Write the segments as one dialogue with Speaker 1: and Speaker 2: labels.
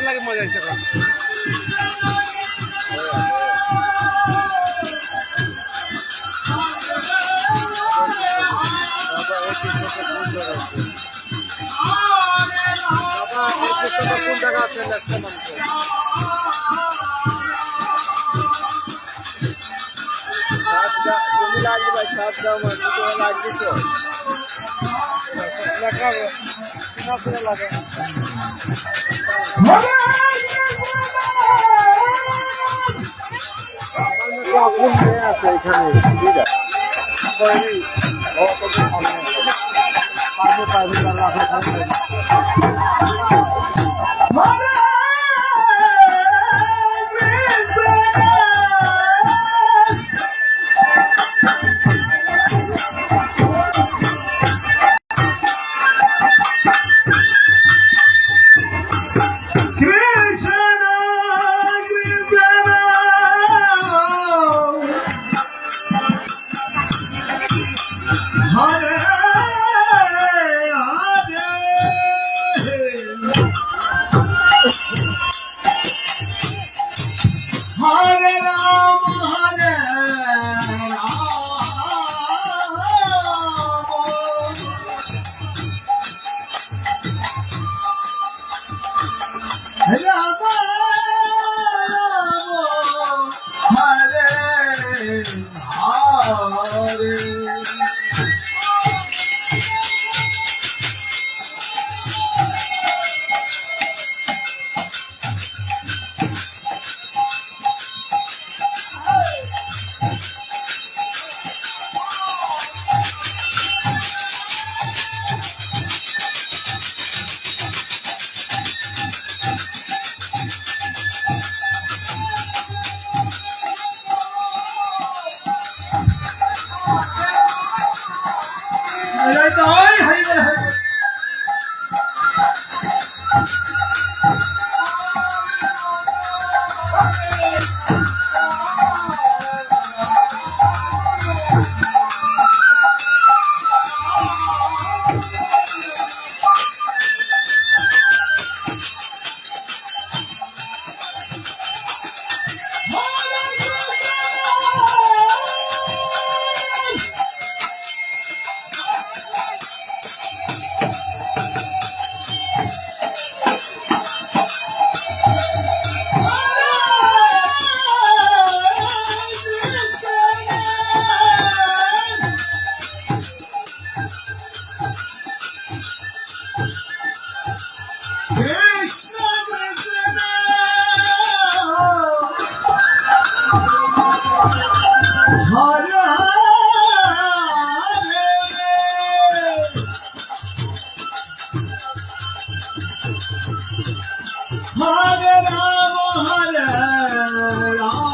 Speaker 1: লাগে মজা হয়েছে কোন জায়গা আছে জমি লাগবে ভাই 7 দাও লাগবে তো লাগাবো লাগে আছে এখানে ঠিক আছে
Speaker 2: হরে রাম হরে রাম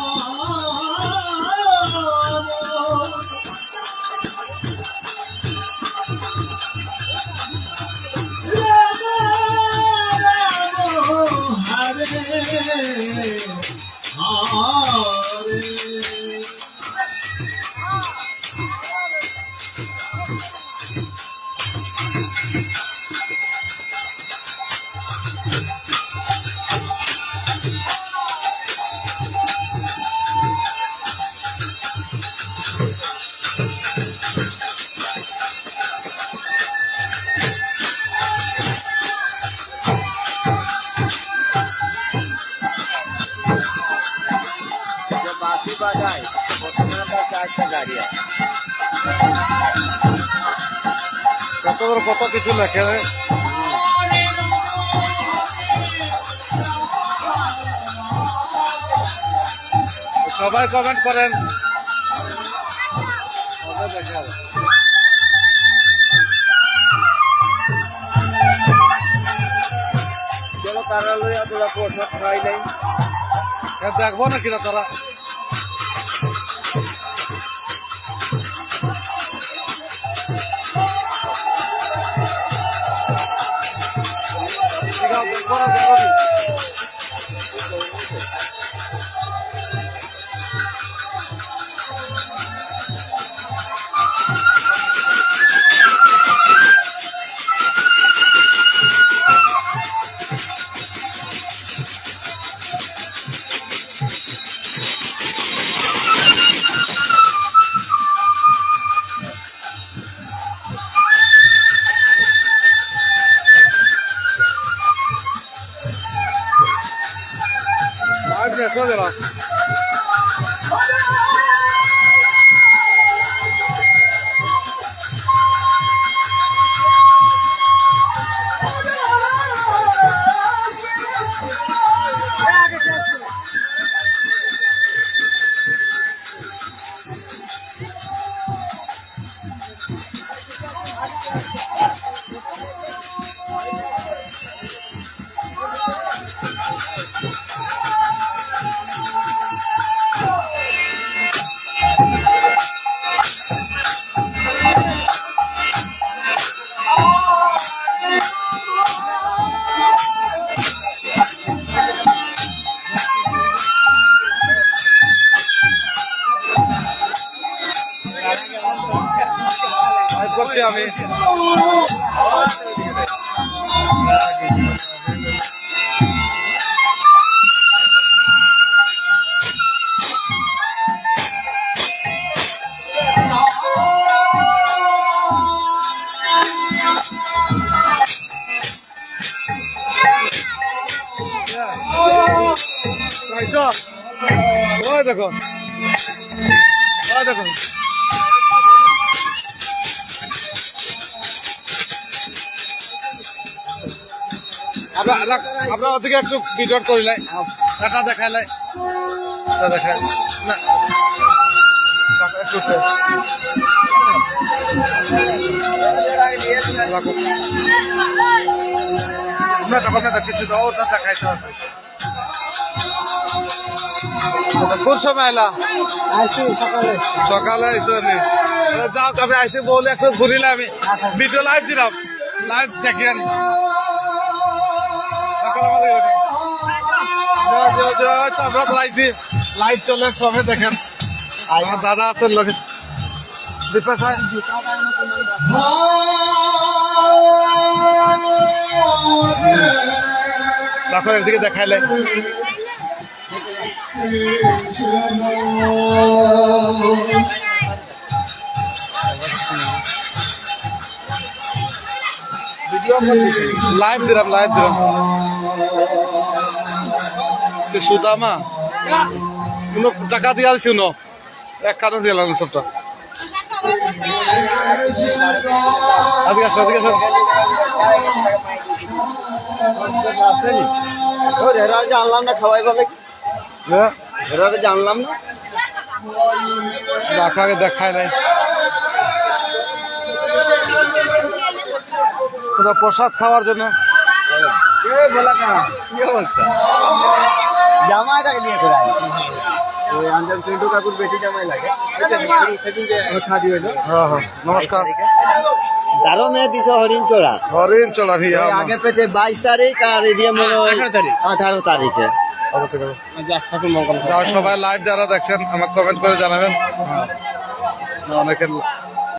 Speaker 1: যে বাঁশি বাজায় প্রথমে তার চারটা গাড়ি আছে।
Speaker 3: কত কিছু লেখে সবাই কমেন্ট করেন। সবাই দেখেন।
Speaker 1: চলো তারা লইয়া তোরা প্রসাদ খাই নাই।
Speaker 3: দেখবো না কিনা তারা দেখবো না দেখবো না। Eso de la... করছি আমি ওই দেখো ওই দেখো আমরা ওদিকে একটু ভিডিও করিলাই টাকা দেখাইলাই দেখাই না কোন সময় এলা সকালে যাও আমি আইসি বলে একটু ঘুরিলে আমি ভিডিও লাইভ দিলাম লাইভ দেখেন আমরা লাইভ চলে সবে দেখেন আমার দাদা আছেন লোকে তখন এদিকে দেখাইলে লাইভ দিলাম সে সুদামা কোনো টাকা দিয়ে আলছি ন এক কারণ দিয়ে লাগলো সবটা আদিকে আসো
Speaker 1: জানলাম না খাওয়াই বলে জানলাম না
Speaker 3: দেখাকে দেখায় নাই প্রসাদ খাওয়ার জন্য কি অবস্থা?
Speaker 1: জামাইটাকে নিয়ে করে ওই আঞ্জাম পিন্টু কাকুর বেটি জামাই লাগে
Speaker 3: নমস্কার।
Speaker 1: তারও মেয়ে দিছে হরিণ চোরা
Speaker 3: হরিণ চলা
Speaker 1: আগে পেতে 22 তারিখ আর এদিকে মনে হয় 18 তারিখে
Speaker 3: সবাই লাইভ যারা দেখছেন আমাকে কমেন্ট করে জানাবেন। অনেকের